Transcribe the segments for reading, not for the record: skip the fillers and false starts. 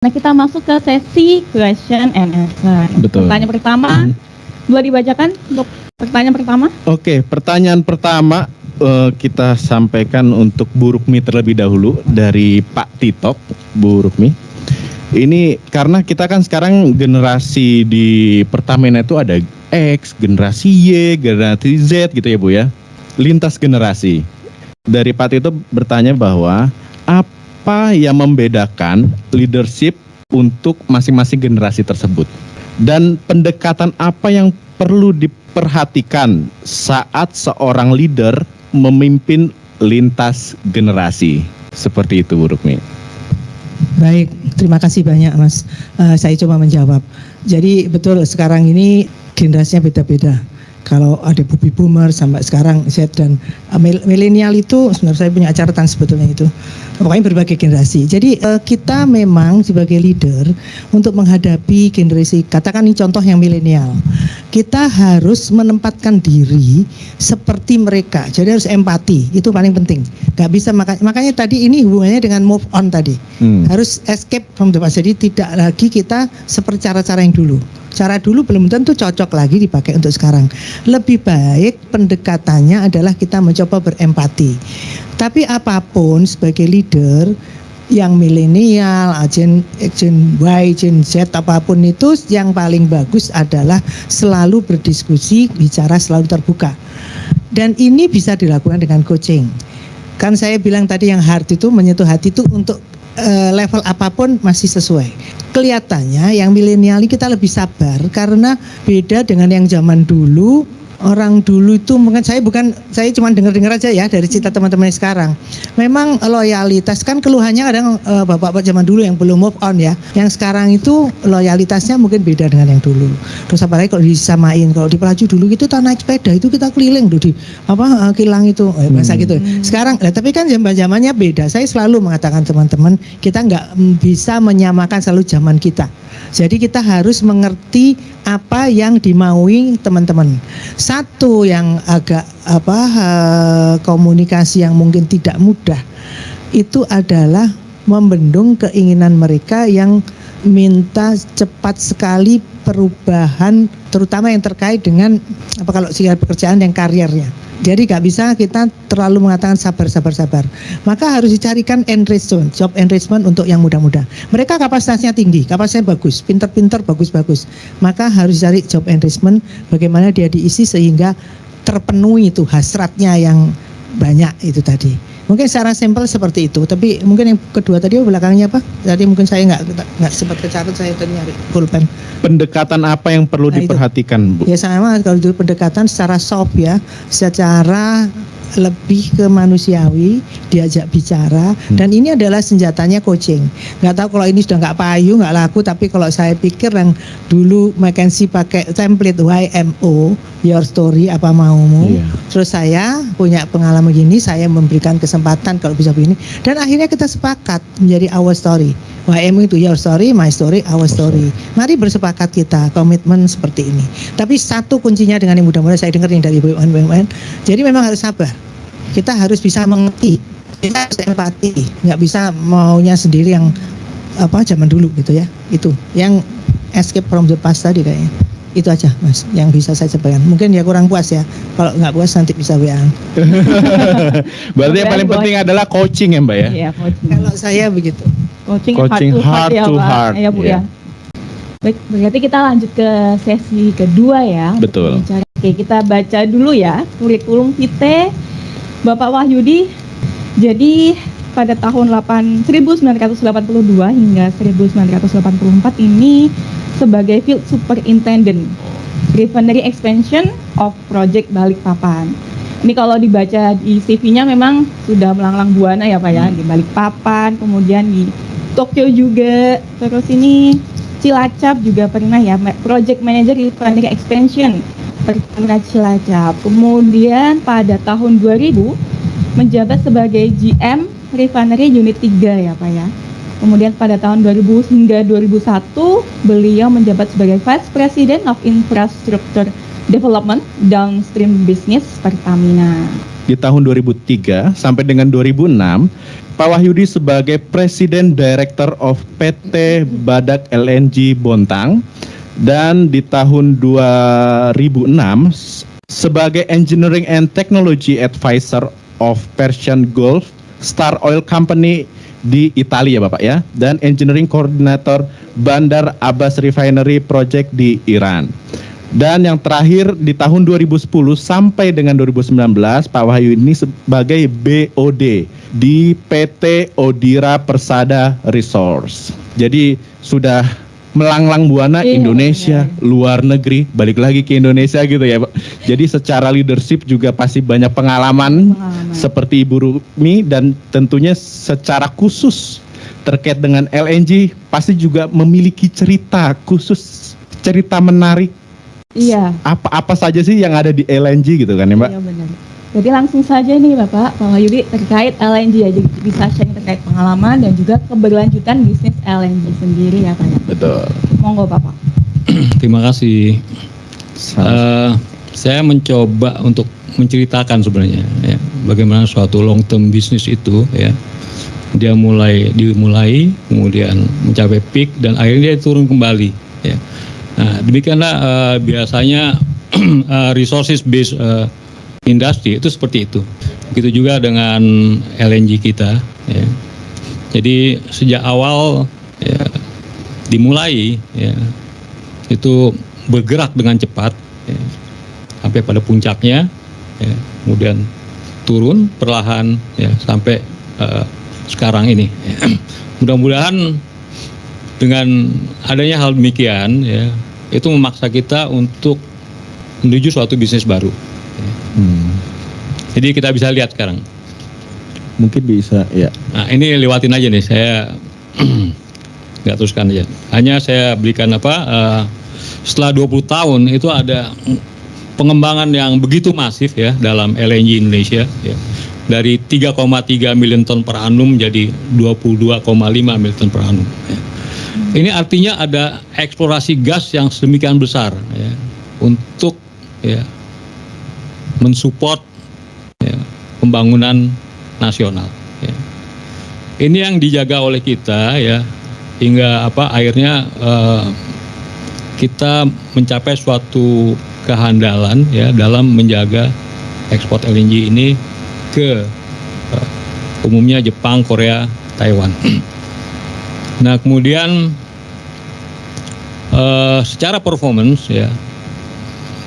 Nah, kita masuk ke sesi question and answer. Betul. Pertanyaan pertama, boleh dibacakan untuk pertanyaan pertama? Oke, pertanyaan pertama kita sampaikan untuk Bu Rukmi terlebih dahulu dari Pak Tito, Bu Rukmi. Ini karena kita kan sekarang generasi di Pertamina itu ada X, generasi Y, generasi Z gitu ya Bu ya. Lintas generasi. Dari Pak Tito bertanya bahwa apa yang membedakan leadership untuk masing-masing generasi tersebut? Dan pendekatan apa yang perlu diperhatikan saat seorang leader memimpin lintas generasi? Seperti itu, Bu Rukmi. Baik, terima kasih banyak Mas. Saya coba menjawab. Jadi betul sekarang ini generasinya beda-beda. Kalau ada baby boomer sampai sekarang Z dan milenial itu sebenarnya saya punya catatan sebetulnya itu. Pokoknya berbagai generasi. Jadi kita memang sebagai leader untuk menghadapi generasi, katakan ini contoh yang milenial. Kita harus menempatkan diri seperti mereka. Jadi harus empati, itu paling penting. Gak bisa makanya tadi ini hubungannya dengan move on tadi. Harus escape from the past. Jadi tidak lagi kita seperti cara-cara yang dulu. Cara dulu belum tentu cocok lagi dipakai untuk sekarang. Lebih baik pendekatannya adalah kita mencoba berempati. Tapi apapun sebagai leader yang milenial, Gen Y, Gen Z, apapun itu yang paling bagus adalah selalu berdiskusi, bicara selalu terbuka. Dan ini bisa dilakukan dengan coaching. Kan saya bilang tadi yang heart itu menyentuh hati itu untuk level apapun masih sesuai. Kelihatannya yang milenial kita lebih sabar karena beda dengan yang zaman dulu. Orang dulu itu mungkin saya cuma dengar aja ya dari cerita teman-teman sekarang. Memang loyalitas kan keluhannya kadang bapak-bapak zaman dulu yang belum move on ya. Yang sekarang itu loyalitasnya mungkin beda dengan yang dulu. Terus apalagi kalau disamain, kalau di Pelaju dulu itu kita naik sepeda itu kita keliling tuh di kilang itu bahasa gitu. Sekarang tapi kan zamannya beda. Saya selalu mengatakan teman-teman kita nggak bisa menyamakan selalu zaman kita. Jadi kita harus mengerti apa yang dimaui teman-teman. Satu yang agak komunikasi yang mungkin tidak mudah itu adalah membendung keinginan mereka yang minta cepat sekali perubahan, terutama yang terkait dengan kalau pekerjaan yang karirnya. Jadi gak bisa kita terlalu mengatakan sabar. Maka harus dicarikan enrichment, job enrichment untuk yang muda-muda. Mereka kapasitasnya tinggi, kapasitasnya bagus, pinter-pinter, bagus-bagus. Maka harus cari job enrichment, bagaimana dia diisi sehingga terpenuhi itu hasratnya yang banyak itu tadi. Mungkin secara simpel seperti itu, tapi mungkin yang kedua tadi belakangnya apa? Tadi mungkin saya nggak sempat kecatat, saya tadi nyari pulpen. Pendekatan apa yang perlu diperhatikan, Bu? Ya sama kalau itu pendekatan secara soft ya, secara lebih ke manusiawi, diajak bicara, dan ini adalah senjatanya coaching. Nggak tahu kalau ini sudah nggak payu, nggak laku, tapi kalau saya pikir yang dulu McKinsey pakai template YMO, your story apa maumu, terus saya punya pengalaman gini, saya memberikan kesempatan kalau bisa begini, dan akhirnya kita sepakat menjadi our story. YMO itu your story, my story, our story. Mari bersepakat kita komitmen seperti ini. Tapi satu kuncinya dengan yang mudah-mudahan saya dengar yang dari BUMN, jadi memang harus sabar. Kita harus bisa mengerti, kita harus empati, nggak bisa maunya sendiri yang zaman dulu gitu ya. Itu yang escape from the past tadi kayaknya. Itu aja Mas yang bisa saya sampaikan. Mungkin ya kurang puas ya. Kalau nggak puas nanti bisa WA. Berarti yang paling penting adalah coaching ya Mbak ya? Iya, coaching. Kalau saya begitu. Coaching heart to heart ya Bu ya. Baik, berarti kita lanjut ke sesi kedua ya. Betul. Oke, kita baca dulu ya kurikulum vitae Bapak Wahyudi. Jadi pada tahun 1982 hingga 1984 ini sebagai Field Superintendent Refinery Expansion of Project Balikpapan. Ini kalau dibaca di CV-nya memang sudah melanglang buana ya Pak ya, di Balikpapan, kemudian di Tokyo juga, terus ini Cilacap juga pernah ya, Project Manager Refinery Expansion Pertamina Cilacap. Kemudian pada tahun 2000 menjabat sebagai GM Refinery Unit 3 ya Pak ya. Kemudian pada tahun 2000 hingga 2001 beliau menjabat sebagai Vice President of Infrastructure Development Downstream Business Pertamina. di tahun 2003 sampai dengan 2006, Pak Wahyudi sebagai Presiden Director of PT Badak LNG Bontang, dan di tahun 2006 sebagai Engineering and Technology Advisor of Persian Gulf Star Oil Company di Italia Bapak ya, dan Engineering Coordinator Bandar Abbas Refinery Project di Iran. Dan yang terakhir di tahun 2010 sampai dengan 2019 Pak Wahyu ini sebagai BOD di PT Odira Persada Resource. Jadi sudah melanglang buana Indonesia, luar negeri, balik lagi ke Indonesia gitu ya Pak. Jadi secara leadership juga pasti banyak pengalaman seperti Ibu Rumi, dan tentunya secara khusus terkait dengan LNG pasti juga memiliki cerita khusus, cerita menarik. Iya. Apa saja sih yang ada di LNG gitu kan ya Mbak? Iya benar. Jadi langsung saja nih Pak Wahyudi terkait LNG aja, bisa sharing terkait pengalaman dan juga keberlanjutan bisnis LNG sendiri ya Pak ya. Betul. Monggo Bapak. Terima kasih. Saya mencoba untuk menceritakan sebenarnya ya, bagaimana suatu long term bisnis itu ya. Dia dimulai, kemudian mencapai peak dan akhirnya dia turun kembali ya. Nah, demikianlah biasanya resources based industri itu seperti itu. Begitu juga dengan LNG kita ya. Jadi sejak awal ya, dimulai ya, itu bergerak dengan cepat ya, sampai pada puncaknya ya, kemudian turun perlahan ya, sampai sekarang ini ya. Mudah-mudahan dengan adanya hal demikian ya, itu memaksa kita untuk menuju suatu bisnis baru. Jadi kita bisa lihat sekarang. Mungkin bisa ya. Nah ini lewatin aja nih, saya nggak teruskan aja. Hanya saya berikan setelah 20 tahun itu ada pengembangan yang begitu masif ya dalam LNG Indonesia ya. Dari 3,3 million ton per annum jadi 22,5 million ton per annum ya. Ini artinya ada eksplorasi gas yang sedemikian besar ya, untuk ya, mensupport ya, pembangunan nasional. Ya. Ini yang dijaga oleh kita ya, hingga akhirnya kita mencapai suatu kehandalan ya dalam menjaga ekspor LNG ini ke umumnya Jepang, Korea, Taiwan. Nah kemudian secara performance ya,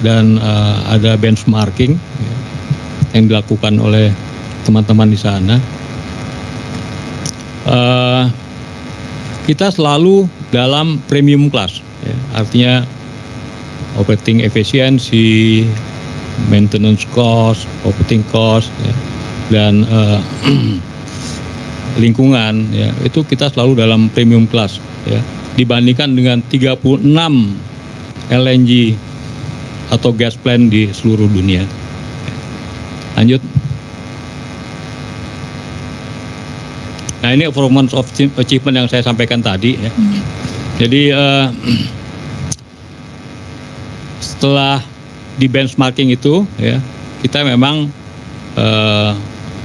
dan ada benchmarking ya, yang dilakukan oleh teman-teman di sana, kita selalu dalam premium class ya, artinya operating efficiency, maintenance cost, operating cost ya, dan lingkungan ya, itu kita selalu dalam premium class ya, dibandingkan dengan 36 LNG atau gas plant di seluruh dunia. Lanjut. Nah ini performance of achievement yang saya sampaikan tadi ya. Jadi setelah di benchmarking itu ya, kita memang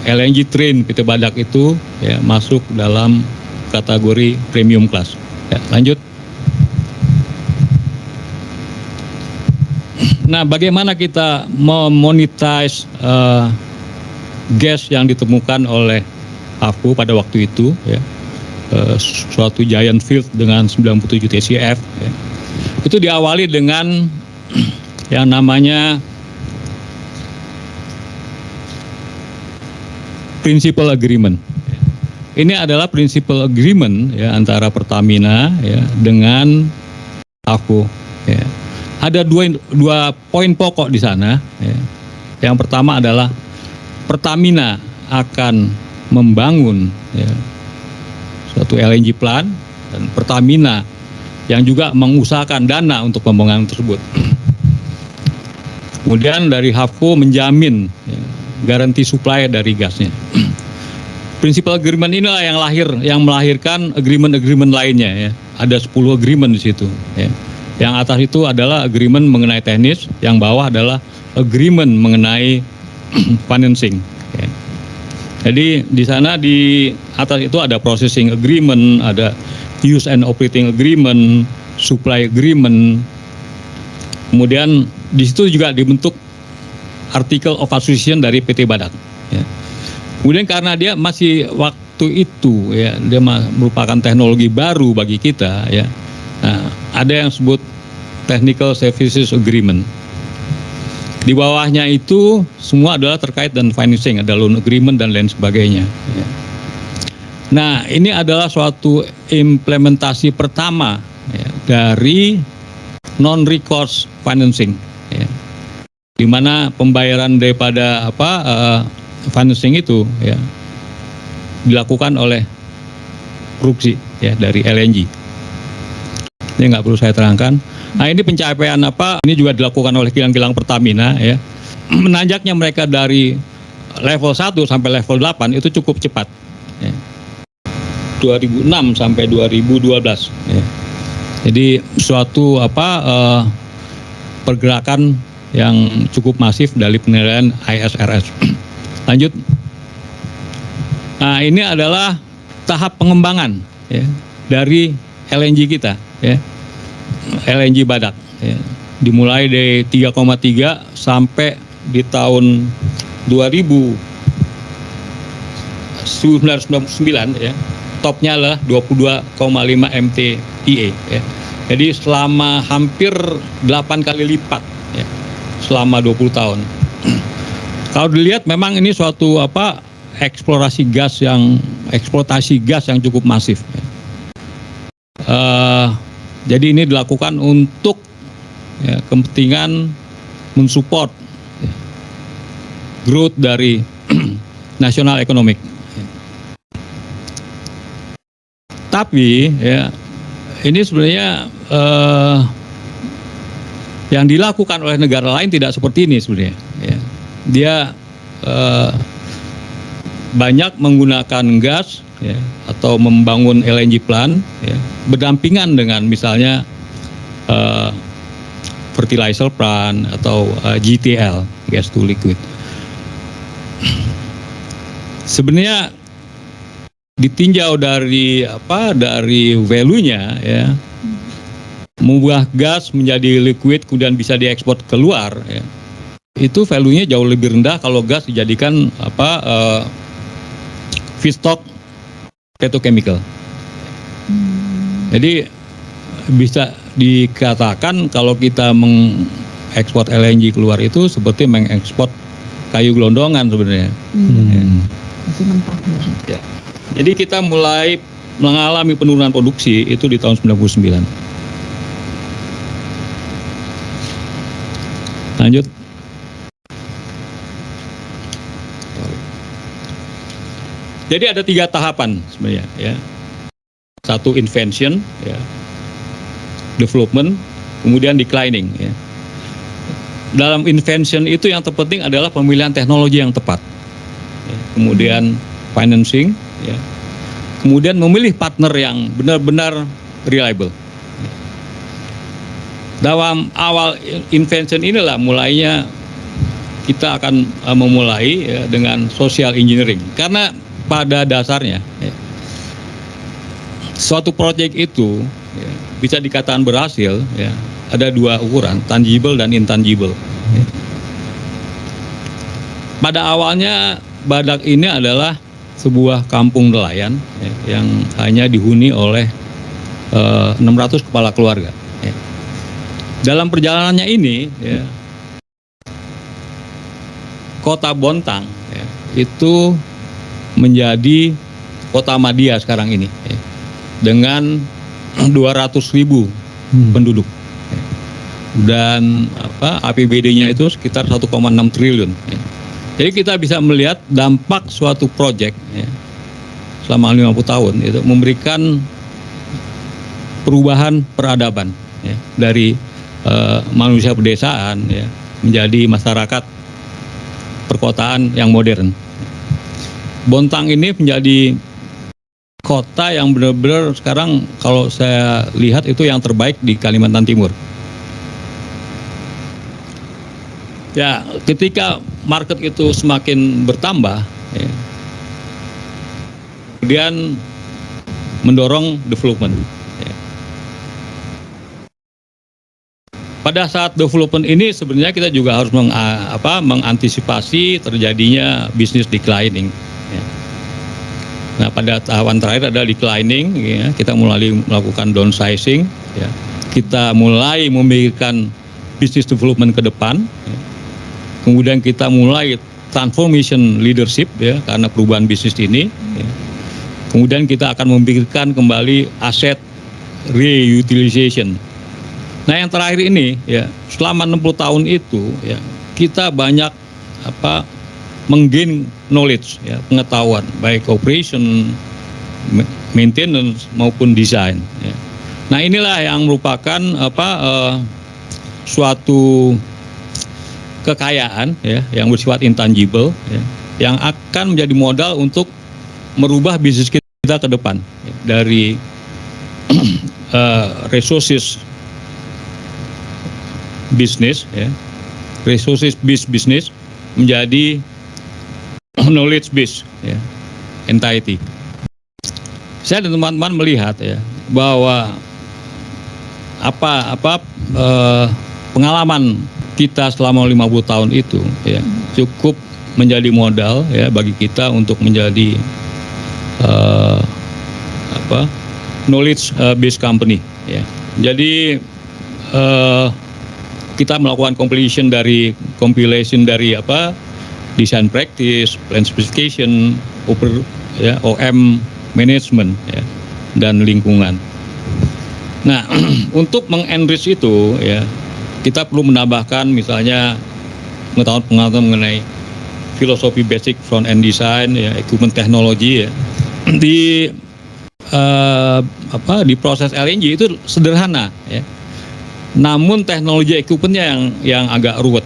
LNG train PT Badak itu ya masuk dalam kategori premium class. Ya, lanjut. Nah, bagaimana kita memonetize gas yang ditemukan oleh AFU pada waktu itu ya, suatu giant field dengan 97 TCF ya. Itu diawali dengan yang namanya principal agreement. Ini adalah principal agreement ya antara Pertamina ya dengan AFU ya. Ada dua poin pokok di sana ya. Yang pertama adalah Pertamina akan membangun ya, suatu LNG plant, dan Pertamina yang juga mengusahakan dana untuk pembangunan tersebut. Kemudian dari AFU menjamin ya, garansi supply dari gasnya. Principal agreement inilah yang melahirkan agreement lainnya ya. Ada 10 agreement di situ ya. Yang atas itu adalah agreement mengenai teknis, yang bawah adalah agreement mengenai financing. Ya. Jadi di sana di atas itu ada processing agreement, ada use and operating agreement, supply agreement. Kemudian di situ juga dibentuk article of association dari PT Badak. Ya. Kemudian karena dia masih waktu itu ya, dia merupakan teknologi baru bagi kita ya. Nah, ada yang sebut technical services agreement. Di bawahnya itu semua adalah terkait dengan financing, ada loan agreement dan lain sebagainya. Ya. Nah, ini adalah suatu implementasi pertama ya, dari non-recourse financing, ya. Di mana pembayaran daripada financing itu ya dilakukan oleh produksi ya dari LNG. Ini nggak perlu saya terangkan. Nah, ini pencapaian ini juga dilakukan oleh kilang-kilang Pertamina ya. Menanjaknya mereka dari level 1 sampai level 8 itu cukup cepat ya. 2006 sampai 2012 ya. Jadi suatu pergerakan yang cukup masif dari penilaian ISRS. Lanjut. Nah, ini adalah tahap pengembangan ya dari LNG kita ya. LNG Badak ya. Dimulai dari 3,3 sampai di tahun 1999 ya. Topnya adalah 22,5 MTPA ya. Jadi selama hampir 8 kali lipat ya, selama 20 tahun. Kalau dilihat memang ini suatu eksploitasi gas yang cukup masif ya. Jadi ini dilakukan untuk ya, kepentingan mensupport ya, growth dari nasional ekonomi. Tapi ya ini sebenarnya yang dilakukan oleh negara lain tidak seperti ini sebenarnya. Ya. Dia banyak menggunakan gas ya, atau membangun LNG plant ya, berdampingan dengan misalnya fertilizer plant atau GTL, gas to liquid. Sebenarnya ditinjau dari value-nya ya, mengubah gas menjadi liquid kemudian bisa diekspor keluar ya, itu value-nya jauh lebih rendah kalau gas dijadikan feedstock petrochemical. Jadi bisa dikatakan kalau kita mengekspor LNG keluar itu seperti mengekspor kayu gelondongan sebenarnya. Masih mentah ya. Jadi kita mulai mengalami penurunan produksi itu di tahun 99. Lanjut. Jadi ada 3 tahapan sebenarnya ya. 1 invention ya, development, kemudian declining ya. Dalam invention itu yang terpenting adalah pemilihan teknologi yang tepat. Ya. Kemudian financing ya. Kemudian memilih partner yang benar-benar reliable. Dalam awal invention inilah mulainya kita akan memulai ya, dengan social engineering. Karena pada dasarnya ya, suatu proyek itu ya, bisa dikatakan berhasil ya, ada 2 ukuran, tangible dan intangible ya. Pada awalnya Badak ini adalah sebuah kampung nelayan ya, yang hanya dihuni oleh 600 kepala keluarga ya. Dalam perjalanannya ini ya, kota Bontang ya, itu menjadi kota madya sekarang ini ya, dengan 200.000 penduduk ya. Dan APBD-nya itu sekitar 1,6 triliun ya. Jadi kita bisa melihat dampak suatu proyek ya, selama 50 tahun itu memberikan perubahan peradaban ya, dari manusia pedesaan ya, menjadi masyarakat perkotaan yang modern. Bontang ini menjadi kota yang benar-benar sekarang kalau saya lihat itu yang terbaik di Kalimantan Timur. Ya, ketika market itu semakin bertambah, ya, kemudian mendorong development. Ya. Pada saat development ini sebenarnya kita juga harus mengantisipasi terjadinya bisnis declining. Ya. Nah, pada tahapan terakhir adalah declining, ya, kita mulai melakukan downsizing, ya. Kita mulai memikirkan business development ke depan, ya. Kemudian kita mulai transformation leadership, ya, karena perubahan bisnis ini, ya. Kemudian kita akan memikirkan kembali aset reutilization. Nah, yang terakhir ini, ya, selama 60 tahun itu, ya, kita banyak menggain knowledge, ya, pengetahuan, baik operation, maintenance maupun desain. Ya. Nah, inilah yang merupakan suatu kekayaan, ya, yang bersifat intangible, ya, yang akan menjadi modal untuk merubah bisnis kita ke depan, ya, dari resources bisnis, ya, resources based business menjadi knowledge base, ya, entity. Saya dan teman-teman melihat, ya, bahwa pengalaman kita selama 50 tahun itu, ya, cukup menjadi modal, ya, bagi kita untuk menjadi knowledge based company, ya. Jadi kita melakukan compilation dari design practice, plan specification, OM management, ya, dan lingkungan. Nah, untuk mengenrich itu, ya, kita perlu menambahkan misalnya pengetahuan mengenai filosofi basic front end design, ya, equipment technology, ya. Di proses LNG itu sederhana, ya. Namun teknologi equipmentnya yang agak ruwet.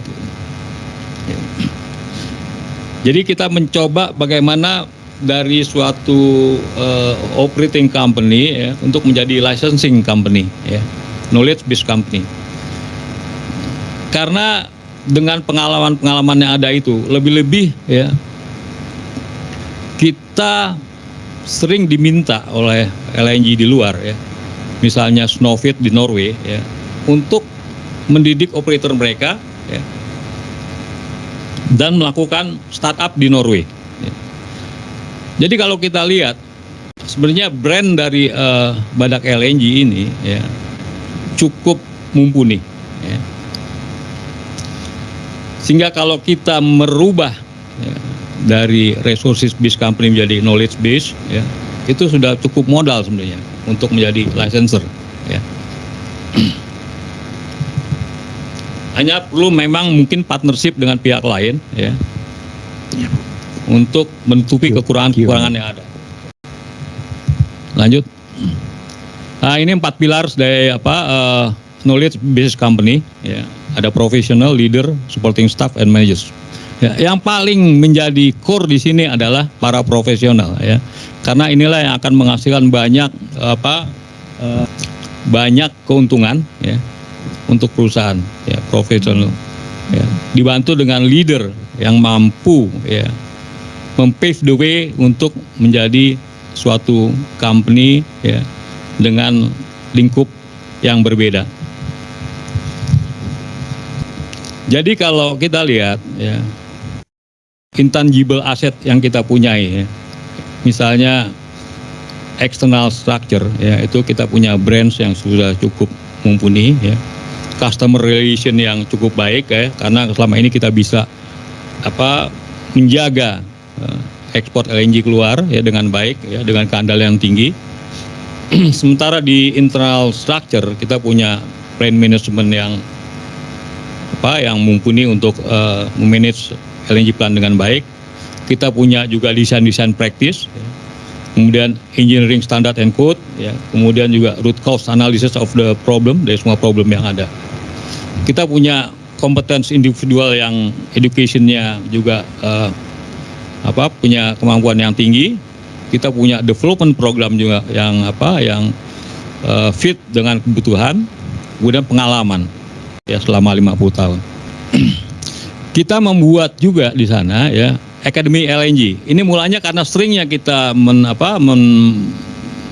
Jadi kita mencoba bagaimana dari suatu operating company, ya, untuk menjadi licensing company, ya, knowledge based company. Karena dengan pengalaman yang ada itu, lebih-lebih, ya, kita sering diminta oleh LNG di luar, ya, misalnya Snøhvit di Norway, ya, untuk mendidik operator mereka, ya, dan melakukan startup di Norway. Ya. Jadi kalau kita lihat sebenarnya brand dari Badak LNG ini, ya, cukup mumpuni, ya. Sehingga kalau kita merubah, ya, dari resources based company menjadi knowledge based, ya, itu sudah cukup modal sebenarnya untuk menjadi licensor, ya. Hanya perlu memang mungkin partnership dengan pihak lain, ya, untuk menutupi kekurangan-kekurangan yang ada. Lanjut. Nah, ini 4 pilar dari knowledge based company, ya. Ada professional, leader, supporting staff, and managers. Ya, yang paling menjadi core di sini adalah para profesional, ya. Karena inilah yang akan menghasilkan banyak keuntungan, ya, untuk perusahaan, ya, profesional, ya, dibantu dengan leader yang mampu, ya, mempave the way untuk menjadi suatu company, ya, dengan lingkup yang berbeda. Jadi kalau kita lihat, ya, intangible asset yang kita punyai, ya, misalnya external structure, ya, itu kita punya brands yang sudah cukup mumpuni, ya, customer relation yang cukup baik, ya, karena selama ini kita bisa menjaga ekspor LNG keluar, ya, dengan baik, ya, dengan keandalan yang tinggi. Sementara di internal structure kita punya plan management yang mumpuni untuk memanage LNG plant dengan baik. Kita punya juga desain practice, ya. Kemudian engineering standard and code, ya. Kemudian juga root cause analysis of the problem, dari semua problem yang ada. Kita punya kompetensi individual yang educationnya juga punya kemampuan yang tinggi. Kita punya development program juga yang fit dengan kebutuhan, kemudian pengalaman, ya, selama 50 tahun. kita membuat juga di sana ya Akademi LNG. Ini mulanya karena seringnya kita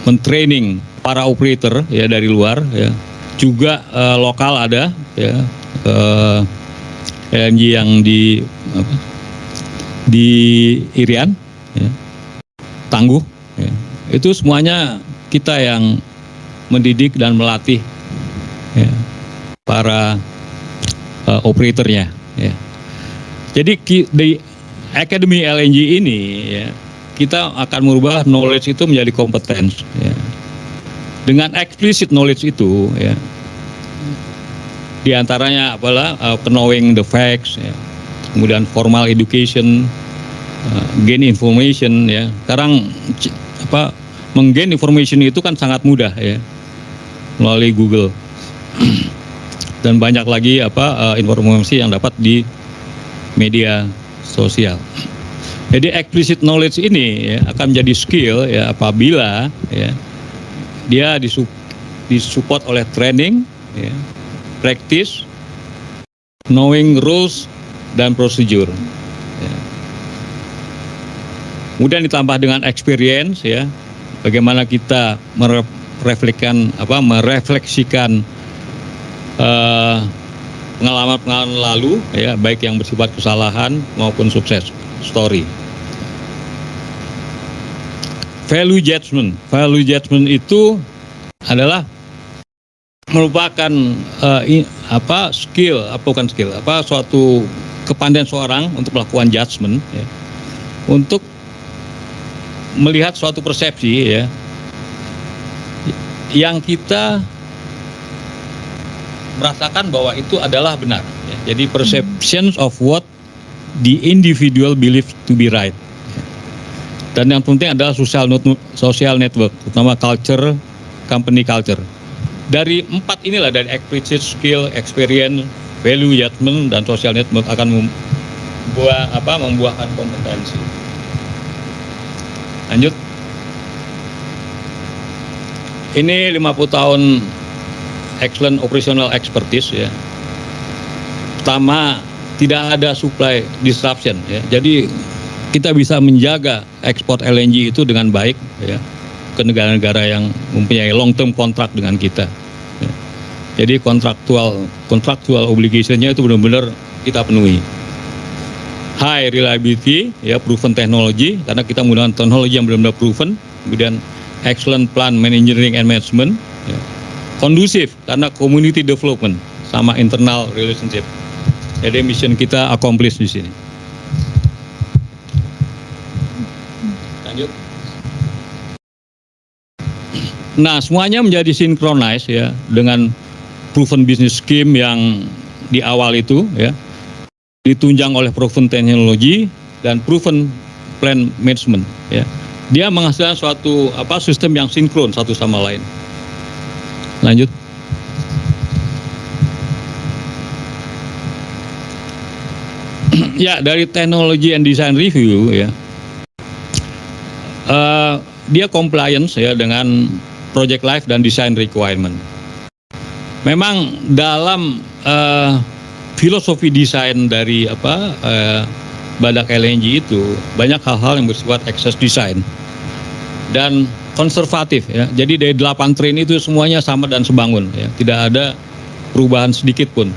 men-training para operator ya dari luar ya. Juga lokal ada ya LNG yang di Irian ya, Tangguh ya. Itu semuanya kita yang mendidik dan melatih ya, para operatornya ya. Jadi di Akademi LNG ini ya, kita akan merubah knowledge itu menjadi competence ya. Dengan explicit knowledge itu ya, di antaranya apalah knowing the facts ya, kemudian formal education, gain information ya. Sekarang menggain information itu kan sangat mudah ya melalui Google dan banyak lagi informasi yang dapat di media sosial. Jadi explicit knowledge ini ya, akan menjadi skill ya apabila ya dia disupport oleh training ya, practice, knowing rules dan procedure ya. Kemudian ditambah dengan experience ya, bagaimana kita merefleksikan pengalaman-pengalaman lalu ya, baik yang bersifat kesalahan maupun sukses story. Value judgment itu adalah merupakan suatu kepandaian seorang untuk melakukan judgment ya, untuk melihat suatu persepsi ya yang kita merasakan bahwa itu adalah benar ya. Jadi perceptions of what the individual believe to be right. Dan yang penting adalah social network, terutama culture, company culture. Dari 4 inilah, dari explicit skill, experience, value judgment, dan social network akan membuahkan kompetensi. Lanjut. Ini 50 tahun excellent operational expertise ya. Pertama, tidak ada supply disruption ya. Jadi kita bisa menjaga ekspor LNG itu dengan baik ya, ke negara-negara yang mempunyai long term kontrak dengan kita ya. Jadi kontraktual obligation-nya itu benar-benar kita penuhi. High reliability ya, proven technology karena kita menggunakan teknologi yang benar-benar proven. Kemudian excellent plan managing and management ya. Kondusif karena community development sama internal relationship. Jadi mission kita accomplish di sini. Lanjut. Nah, semuanya menjadi synchronize ya dengan proven business scheme yang di awal itu ya, ditunjang oleh proven technology dan proven plan management ya. Dia menghasilkan suatu sistem yang sinkron satu sama lain. Lanjut. Ya, dari technology and design review ya. Dia compliance ya dengan project life dan design requirement. Memang dalam filosofi desain dari Badak LNG itu banyak hal-hal yang bersifat access design dan konservatif ya. Jadi dari 8 train itu semuanya sama dan sebangun ya. Tidak ada perubahan sedikit pun.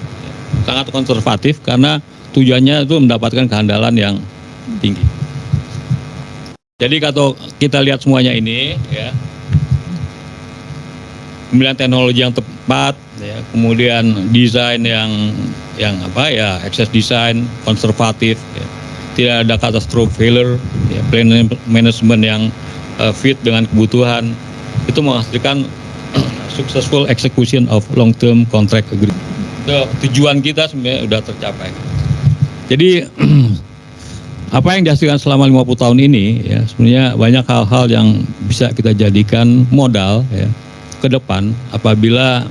Sangat konservatif karena tujuannya itu mendapatkan kehandalan yang tinggi. Jadi kalau kita lihat semuanya ini ya, kemudian teknologi yang tepat ya, kemudian desain yang access design konservatif ya, tidak ada catastrophe failure ya, plan management yang fit dengan kebutuhan, itu menghasilkan successful execution of long term contract agreement. Tujuan kita sebenarnya sudah tercapai. Jadi apa yang dihasilkan selama 50 tahun ini ya, sebenarnya banyak hal-hal yang bisa kita jadikan modal ya ke depan apabila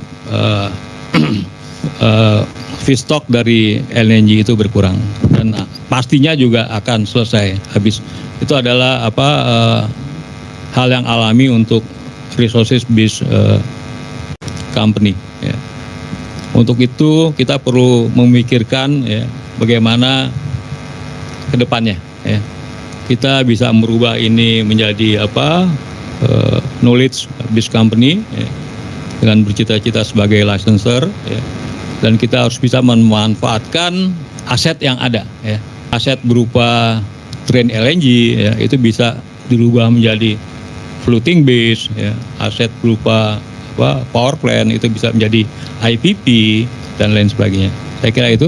feedstock dari LNG itu berkurang, dan pastinya juga akan selesai habis. Itu adalah hal yang alami untuk resources based company ya. Untuk itu kita perlu memikirkan ya bagaimana ke depannya ya. Kita bisa merubah ini menjadi knowledge based company ya, dengan bercita-cita sebagai licensor ya. Dan kita harus bisa memanfaatkan aset yang ada ya. Aset berupa train LNG ya, itu bisa dirubah menjadi floating base ya. Aset berupa power plant itu bisa menjadi IPP dan lain sebagainya. Saya kira itu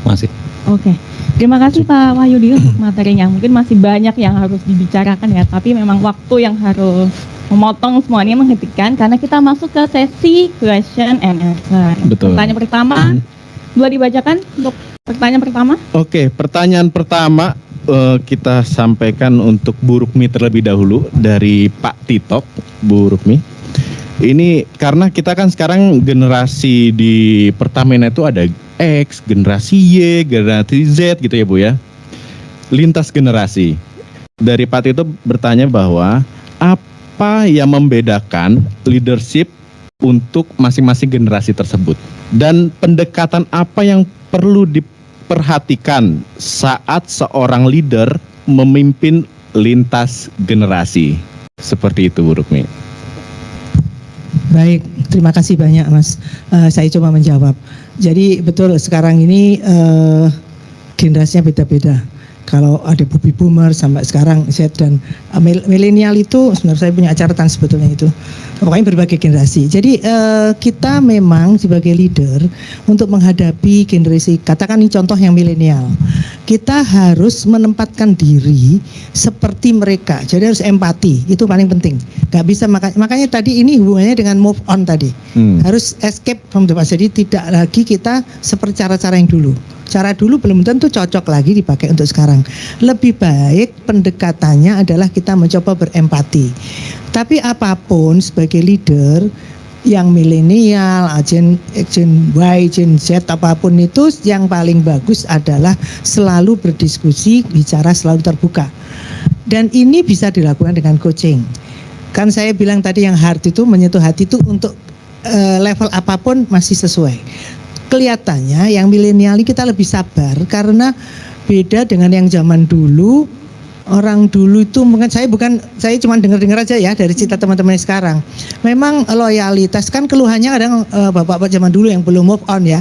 masih. Oke. Terima kasih Pak Wahyudi untuk materinya. Mungkin masih banyak yang harus dibicarakan ya, tapi memang waktu yang harus memotong semuanya menghentikan karena kita masuk ke sesi question and answer. Betul. Pertanyaan pertama, boleh dibacakan untuk pertanyaan pertama? Oke, pertanyaan pertama kita sampaikan untuk Bu Rukmi terlebih dahulu dari Pak Tito, Bu Rukmi. Ini karena kita kan sekarang generasi di Pertamina itu ada X, generasi Y, generasi Z gitu ya Bu ya. Lintas generasi. Dari Pak Tito bertanya bahwa apa yang membedakan leadership untuk masing-masing generasi tersebut dan pendekatan apa yang perlu diperhatikan saat seorang leader memimpin lintas generasi. Seperti itu Bu Rukmi. Baik, terima kasih banyak Mas. Saya coba menjawab. Jadi betul sekarang ini generasinya beda-beda. Kalau ada baby boomer sampai sekarang Z dan milenial itu sebenarnya saya punya catatan sebetulnya itu. Pokoknya berbagai generasi. Jadi kita memang sebagai leader untuk menghadapi generasi, katakan ini contoh yang milenial. Kita harus menempatkan diri seperti mereka. Jadi harus empati, itu paling penting. Gak bisa makanya tadi ini hubungannya dengan move on tadi. Harus escape from the past. Jadi tidak lagi kita seperti cara-cara yang dulu. Cara dulu belum tentu cocok lagi dipakai untuk sekarang. Lebih baik pendekatannya adalah kita mencoba berempati. Tapi apapun sebagai leader yang milenial, Gen Y, Gen Z, apapun itu yang paling bagus adalah selalu berdiskusi, bicara selalu terbuka. Dan ini bisa dilakukan dengan coaching. Kan saya bilang tadi yang heart itu menyentuh hati itu untuk level apapun masih sesuai. Kelihatannya yang milenial ini kita lebih sabar karena beda dengan yang zaman dulu. Orang dulu itu mungkin saya cuma dengar-dengar aja ya dari cerita teman-teman sekarang. Memang loyalitas kan keluhannya kadang bapak-bapak zaman dulu yang belum move on ya.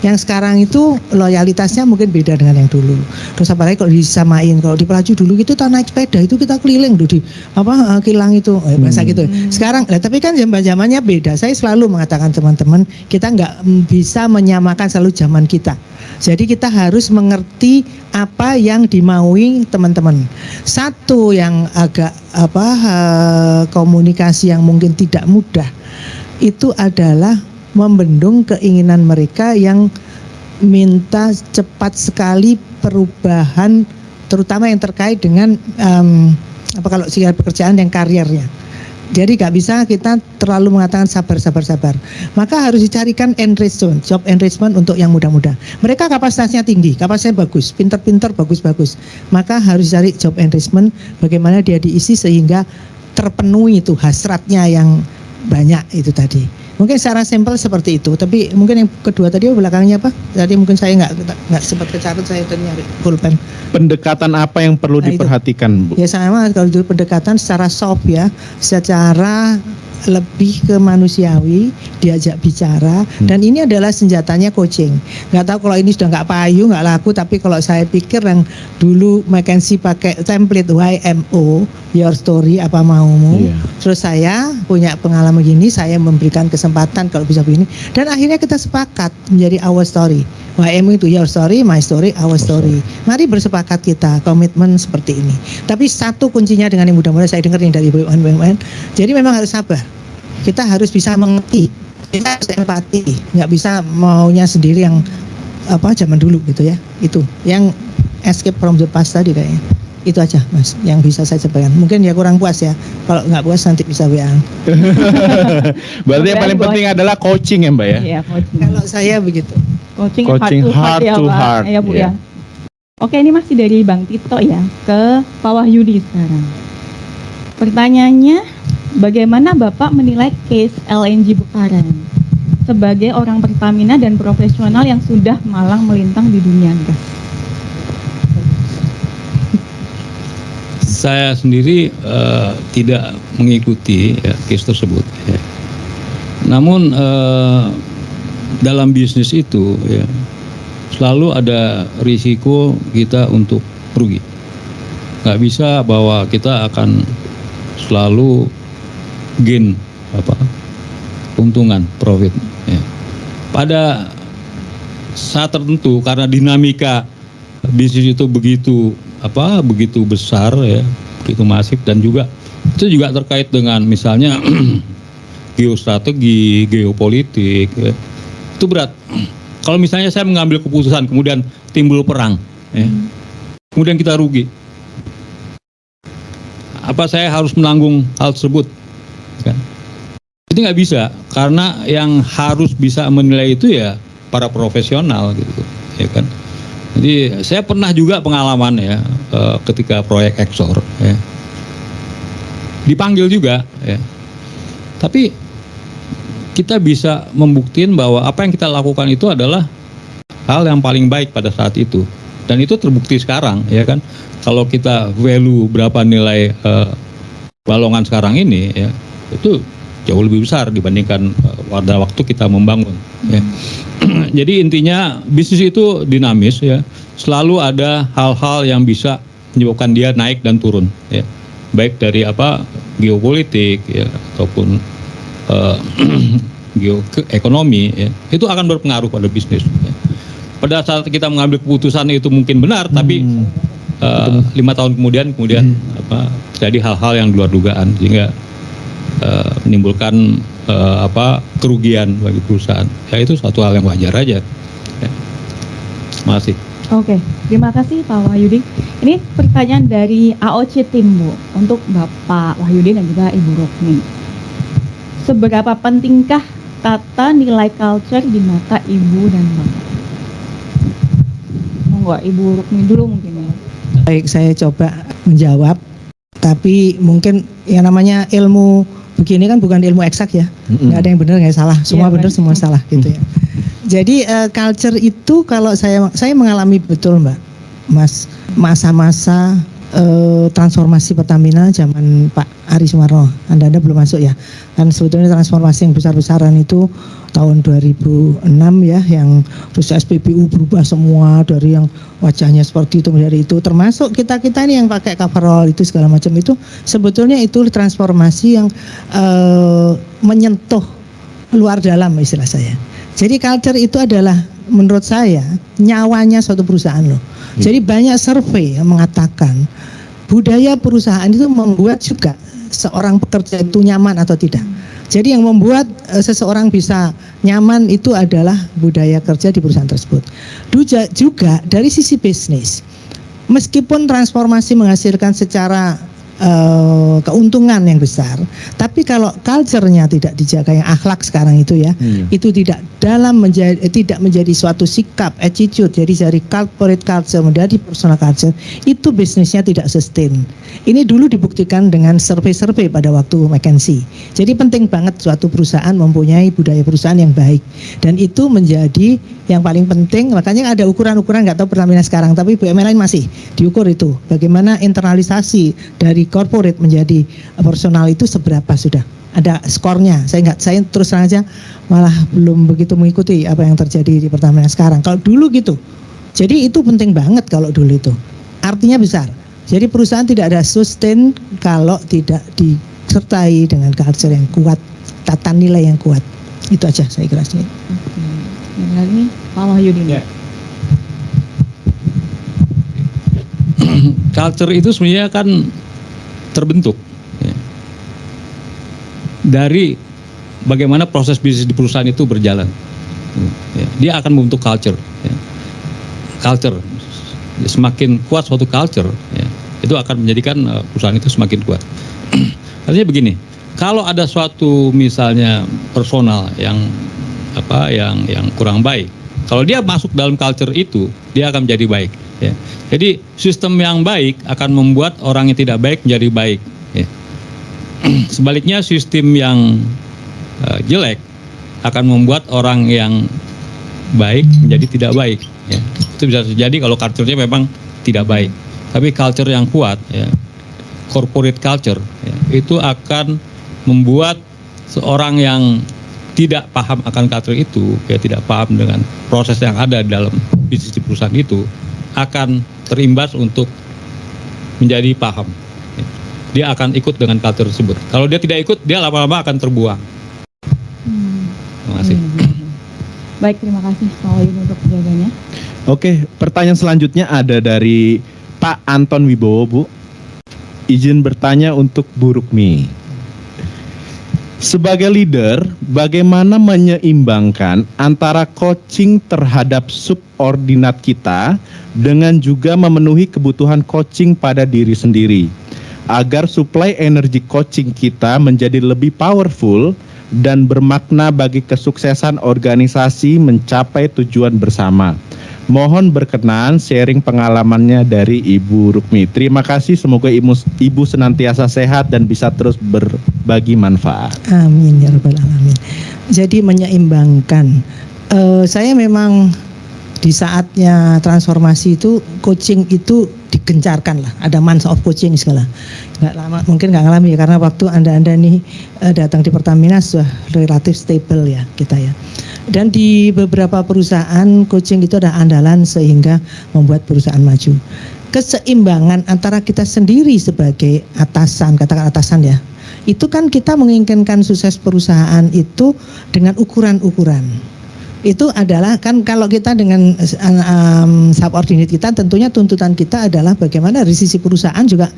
Yang sekarang itu loyalitasnya mungkin beda dengan yang dulu. Terus apalagi kalau disamain, kalau di Pelaju dulu itu kita naik sepeda itu kita keliling tuh di kilang itu bahasa gitu. Sekarang tapi kan zamannya beda. Saya selalu mengatakan teman-teman kita nggak bisa menyamakan selalu zaman kita. Jadi kita harus mengerti apa yang dimaui teman-teman. Satu yang agak komunikasi yang mungkin tidak mudah itu adalah membendung keinginan mereka yang minta cepat sekali perubahan, terutama yang terkait dengan kalau pekerjaan yang karirnya. Jadi gak bisa kita terlalu mengatakan sabar. Maka harus dicarikan enrichment, job enrichment untuk yang muda-muda. Mereka kapasitasnya tinggi, kapasitasnya bagus, pinter-pinter, bagus-bagus. Maka harus cari job enrichment, bagaimana dia diisi sehingga terpenuhi itu hasratnya yang banyak itu tadi. Mungkin secara simpel seperti itu. Tapi mungkin yang kedua tadi belakangnya apa? Tadi mungkin saya nggak sempat kecatat, saya tadi nyari pulpen. Pendekatan apa yang perlu diperhatikan Bu? Ya sama kalau dulu pendekatan secara soft ya, secara lebih ke manusiawi, diajak bicara, dan ini adalah senjatanya coaching. Nggak tahu kalau ini sudah nggak payu, nggak laku, tapi kalau saya pikir yang dulu McKinsey pakai template YMO, your story apa maumu, terus saya punya pengalaman gini, saya memberikan kesempatan kalau bisa begini, dan akhirnya kita sepakat menjadi our story. YMO itu your story, my story, our story. Mari bersepakat kita komitmen seperti ini. Tapi satu kuncinya dengan yang mudah-mudahan saya dengar yang dari BUMN, jadi memang harus sabar. Kita harus bisa mengerti, kita harus empati, nggak bisa maunya sendiri yang zaman dulu gitu ya. Itu yang escape from the past tadi kayaknya. Itu aja Mas yang bisa saya sampaikan. Mungkin ya kurang puas ya. Kalau nggak puas nanti bisa WA. Berarti yang paling penting adalah coaching ya Mbak ya? Iya, coaching. Kalau saya begitu. Coaching heart to heart ya Bu ya. Oke, ini masih dari Bang Tito ya ke Pak Wahyudi sekarang. Pertanyaannya, bagaimana Bapak menilai case LNG Bukaran? sebagai orang Pertamina dan profesional yang sudah malang melintang di dunia gas? Saya sendiri tidak mengikuti ya, case tersebut. Ya. Namun dalam bisnis itu ya, selalu ada risiko kita untuk rugi. Nggak bisa bahwa kita akan selalu gain keuntungan, profit. Ya. Pada saat tertentu karena dinamika bisnis itu begitu besar ya, begitu masif, dan juga itu juga terkait dengan misalnya geostrategi, geopolitik ya. Itu berat. Kalau misalnya saya mengambil keputusan kemudian timbul perang ya, kemudian kita rugi, apa saya harus menanggung hal tersebut kan? Itu nggak bisa, karena yang harus bisa menilai itu ya para profesional gitu ya kan. Jadi saya pernah juga pengalaman ya, ketika proyek Exor ya, dipanggil juga ya, tapi kita bisa membuktiin bahwa apa yang kita lakukan itu adalah hal yang paling baik pada saat itu, dan itu terbukti sekarang ya kan. Kalau kita value berapa nilai Balongan sekarang ini ya, itu jauh lebih besar dibandingkan pada waktu kita membangun ya. Jadi intinya bisnis itu dinamis ya, selalu ada hal-hal yang bisa menyebabkan dia naik dan turun ya, baik dari geopolitik ya ataupun geoekonomi ya, itu akan berpengaruh pada bisnis ya. Pada saat kita mengambil keputusan itu mungkin benar, tapi 5 tahun kemudian terjadi hal-hal yang di luar dugaan sehingga menimbulkan kerugian bagi perusahaan. Ya itu suatu hal yang wajar aja. Ya. Masih. Oke, terima kasih Pak Wahyudi. Ini pertanyaan dari AOC Tim, Bu, untuk Bapak Wahyudi dan juga Ibu Rukmi. Seberapa pentingkah tata nilai culture di mata Ibu dan Bapak? Monggo Ibu Rukmi dulu mungkin ya. Baik, saya coba menjawab, tapi mungkin yang namanya ilmu begini kan bukan ilmu eksak ya, nggak ada yang benar nggak salah, semua benar semua salah gitu ya. Jadi culture itu kalau saya mengalami betul Mbak, Mas, masa-masa transformasi Pertamina zaman Pak Ari Sumarno. Anda belum masuk ya, kan sebetulnya transformasi yang besar-besaran itu tahun 2006 ya, yang terus SPBU berubah semua dari yang wajahnya seperti itu menjadi itu, termasuk kita ini yang pakai coverall itu segala macam, itu sebetulnya itu transformasi yang menyentuh luar dalam istilah saya. Jadi culture itu adalah menurut saya nyawanya suatu perusahaan loh. Jadi banyak survei yang mengatakan budaya perusahaan itu membuat juga seorang pekerja itu nyaman atau tidak. Jadi yang membuat seseorang bisa nyaman itu adalah budaya kerja di perusahaan tersebut. Juga dari sisi bisnis, meskipun transformasi menghasilkan secara keuntungan yang besar, tapi kalau culture-nya tidak dijaga, yang akhlak sekarang itu ya, itu tidak menjadi suatu sikap, attitude, jadi dari corporate culture menjadi personal culture, itu bisnisnya tidak sustain. Ini dulu dibuktikan dengan survei-survei pada waktu McKinsey. Jadi penting banget suatu perusahaan mempunyai budaya perusahaan yang baik, dan itu menjadi yang paling penting. Makanya ada ukuran-ukuran, nggak tahu Pertamina sekarang, tapi BUMN lain masih diukur itu. Bagaimana internalisasi dari corporate menjadi personal itu seberapa sudah ada skornya. Saya terus terang aja malah belum begitu mengikuti apa yang terjadi di Pertamina sekarang. Kalau dulu gitu, jadi itu penting banget kalau dulu itu. Artinya besar. Jadi perusahaan tidak ada sustain kalau tidak disertai dengan culture yang kuat, tata nilai yang kuat. Itu aja saya kira sih. Yang lagi Pak Wahyudi. Ya. Culture itu sebenarnya kan terbentuk ya, dari bagaimana proses bisnis di perusahaan itu berjalan ya, dia akan membentuk culture ya. Culture semakin kuat suatu culture ya, itu akan menjadikan perusahaan itu semakin kuat. Artinya begini, kalau ada suatu misalnya personal yang kurang baik, kalau dia masuk dalam culture itu, dia akan menjadi baik ya. Jadi sistem yang baik akan membuat orang yang tidak baik menjadi baik ya. Sebaliknya sistem yang jelek akan membuat orang yang baik menjadi tidak baik. Ya. Itu bisa terjadi kalau culture-nya memang tidak baik. Tapi culture yang kuat, ya, corporate culture, ya, itu akan membuat seorang yang tidak paham akan culture itu, ya, tidak paham dengan proses yang ada di dalam bisnis di perusahaan itu, akan terimbas untuk menjadi paham. Ya. Dia akan ikut dengan culture tersebut. Kalau dia tidak ikut, dia lama-lama akan terbuang. Terima kasih. Baik, terima kasih Pak Wahyudi untuk jawabannya. Oke, pertanyaan selanjutnya ada dari Pak Anton Wibowo, Bu. Izin bertanya untuk Bu Rukmi. Sebagai leader, bagaimana menyeimbangkan antara coaching terhadap subordinat kita dengan juga memenuhi kebutuhan coaching pada diri sendiri, agar supply energi coaching kita menjadi lebih powerful dan bermakna bagi kesuksesan organisasi mencapai tujuan bersama. Mohon berkenan sharing pengalamannya dari Ibu Rukmi. Terima kasih, semoga Ibu senantiasa sehat dan bisa terus berbagi manfaat. Amin ya rabbal alamin. Jadi menyeimbangkan. Saya memang di saatnya transformasi itu coaching itu digencarkan lah. Ada months of coaching segala. Nggak lama, mungkin nggak ngalami ya, karena waktu anda nih datang di Pertamina sudah relatif stable ya kita ya. Dan di beberapa perusahaan coaching itu ada andalan sehingga membuat perusahaan maju. Keseimbangan antara kita sendiri sebagai atasan, katakan atasan ya, itu kan kita menginginkan sukses perusahaan itu dengan ukuran-ukuran. Itu adalah kan kalau kita dengan subordinate kita, tentunya tuntutan kita adalah bagaimana dari sisi perusahaan juga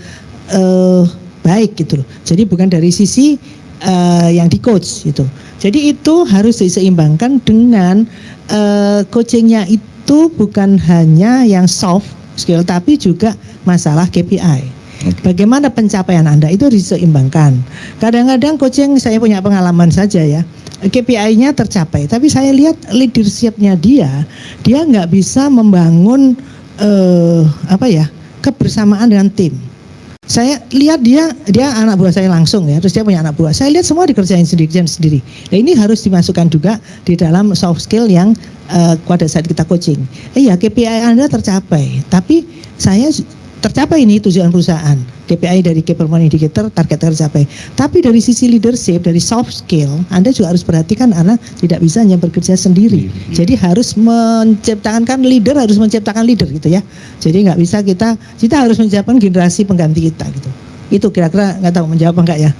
baik gitu loh. Jadi bukan dari sisi yang di coach gitu. Jadi itu harus diseimbangkan dengan coachingnya itu bukan hanya yang soft skill tapi juga masalah KPI. Bagaimana pencapaian Anda itu diseimbangkan. Kadang-kadang coaching saya punya pengalaman saja ya. KPI-nya tercapai, tapi saya lihat leadership-nya dia nggak bisa membangun kebersamaan dengan tim. Saya lihat dia anak buah saya langsung ya, terus dia punya anak buah. Saya lihat semua dikerjain sendiri. Nah ini harus dimasukkan juga di dalam soft skill yang pada saat kita coaching. KPI Anda tercapai, tapi saya tercapai ini tujuan perusahaan. KPI dari Key Performance Indicator target tercapai. Tapi dari sisi leadership, dari soft skill, Anda juga harus perhatikan Anda tidak bisa hanya bekerja sendiri. Jadi harus menciptakan leader, harus menciptakan leader gitu ya. Jadi nggak bisa kita harus menciptakan generasi pengganti kita gitu. Itu kira-kira, nggak tahu menjawab enggak ya.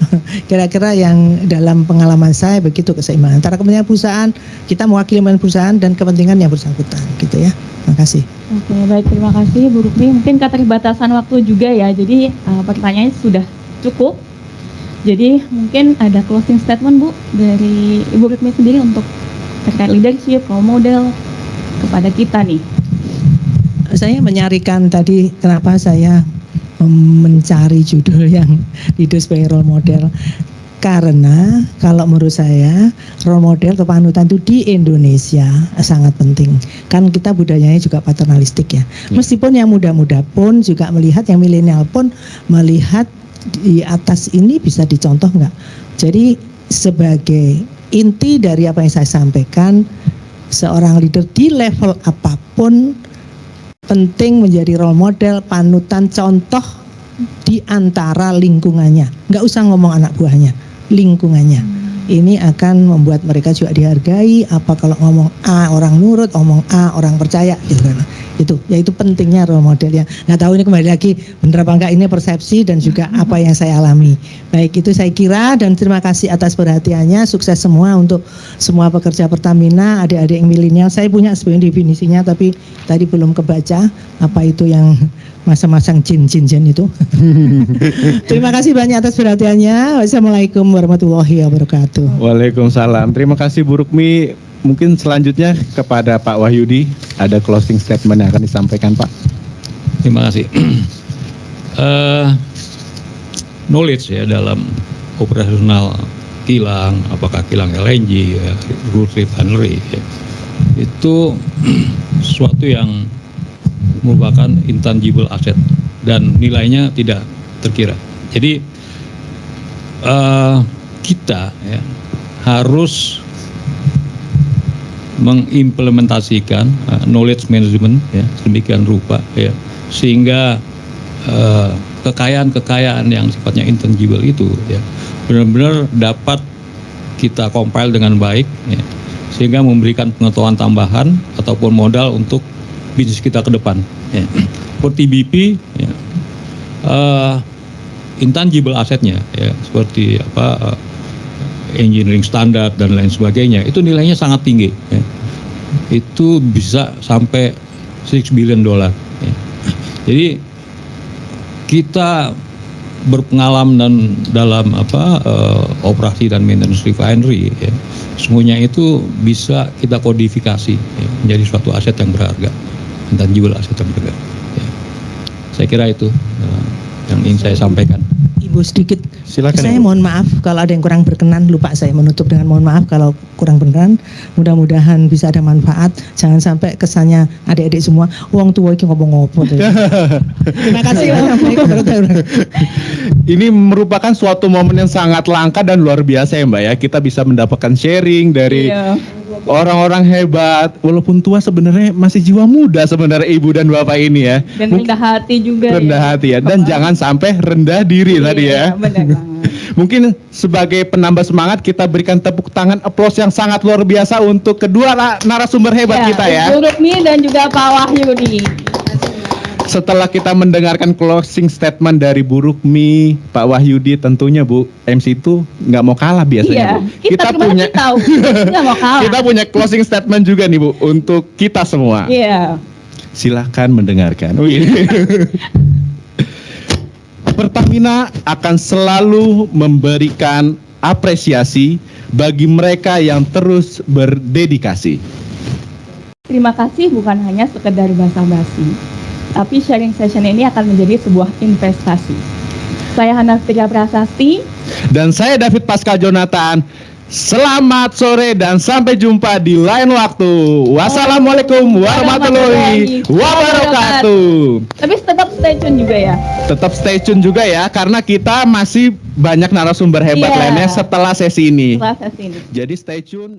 Kira-kira yang dalam pengalaman saya begitu keseimbangan antara kepentingan perusahaan, kita mewakili perusahaan dan kepentingan yang bersangkutan gitu ya. Terima kasih. Oke, baik, terima kasih Bu Rukmi. Mungkin keterbatasan waktu juga ya, jadi pertanyaannya sudah cukup. Jadi mungkin ada closing statement Bu dari Ibu Rukmi sendiri untuk terkait leadership, role model kepada kita nih. Saya menyarikan tadi kenapa saya mencari judul yang leader sebagai role model. Karena kalau menurut saya role model atau panutan itu di Indonesia sangat penting. Kan kita budayanya juga paternalistik ya. Meskipun yang muda-muda pun juga melihat, yang milenial pun melihat di atas ini bisa dicontoh nggak. Jadi sebagai inti dari apa yang saya sampaikan, seorang leader di level apapun penting menjadi role model, panutan, contoh di antara lingkungannya. Nggak usah ngomong anak buahnya, lingkungannya. Ini akan membuat mereka juga dihargai. Apa kalau ngomong A orang nurut, ngomong A orang percaya gitu kan. Itu pentingnya role model ya. Nggak tahu ini kembali lagi benar apa enggak, ini persepsi dan juga apa yang saya alami. Baik, itu saya kira, dan terima kasih atas perhatiannya. Sukses semua untuk semua pekerja Pertamina, adik-adik yang milenial. Saya punya sebenarnya definisinya tapi tadi belum kebaca apa itu yang masang-masang jin itu. Terima kasih banyak atas perhatiannya. Wassalamualaikum warahmatullahi wabarakatuh. Waalaikumsalam. Terima kasih Bu Rukmi. Mungkin selanjutnya kepada Pak Wahyudi, ada closing statement yang akan disampaikan Pak. Terima kasih. Knowledge ya dalam operasional kilang, apakah kilang LNG, ya, refinery, ya, itu sesuatu yang merupakan intangible asset dan nilainya tidak terkira. Jadi kita ya, harus mengimplementasikan knowledge management ya sedemikian rupa ya sehingga kekayaan-kekayaan yang sifatnya intangible itu ya benar-benar dapat kita compile dengan baik ya, sehingga memberikan pengetahuan tambahan ataupun modal untuk bisnis kita ke depan ya. Seperti BP ya, intangible asetnya ya seperti engineering standar dan lain sebagainya itu nilainya sangat tinggi ya. Itu bisa sampai $6 billion ya. Jadi kita berpengalaman dan dalam operasi dan maintenance refinery ya. Semuanya itu bisa kita kodifikasi ya, menjadi suatu aset yang berharga, intangible aset yang berharga ya. Saya kira itu yang ingin saya sampaikan. Ibu sedikit. Silakan, Saya Ibu. mohon maaf kalau ada yang kurang berkenan, lupa saya menutup dengan mohon maaf kalau kurang berkenan. Mudah-mudahan bisa ada manfaat. Jangan sampai kesannya adik-adik semua wong tua iki ngomong-ngomong. Terima kasih. Ini merupakan suatu momen yang sangat langka dan luar biasa ya Mbak ya. Kita bisa mendapatkan sharing dari Iya. orang-orang hebat. Walaupun tua sebenarnya masih jiwa muda sebenarnya Ibu dan Bapak ini ya. Dan rendah hati juga. Rendah hati ya. Dan jangan sampai rendah diri tadi ya. Benar banget. Mungkin sebagai penambah semangat kita berikan tepuk tangan applause yang sangat luar biasa untuk kedua narasumber hebat kita ya. Ibu Rukmi dan juga Pak Wahyudi. Setelah kita mendengarkan closing statement dari Bu Rukmi, Pak Wahyudi, tentunya Bu MC itu nggak mau kalah biasanya Iya, Bu. kita tahu. Nggak mau kalah. Kita punya closing statement juga nih Bu untuk kita semua. Iya. Silahkan mendengarkan. Pertamina akan selalu memberikan apresiasi bagi mereka yang terus berdedikasi. Terima kasih bukan hanya sekedar basa-basi, tapi sharing session ini akan menjadi sebuah investasi. Saya Hana Fitriya Prasasti. Dan saya David Pascal Jonathan. Selamat sore dan sampai jumpa di lain waktu. Wassalamualaikum warahmatullahi wabarakatuh. Tapi tetap stay tune juga ya. Tetap stay tune juga ya, karena kita masih banyak narasumber hebat Iya. lainnya setelah sesi ini. Setelah sesi ini. Jadi stay tune.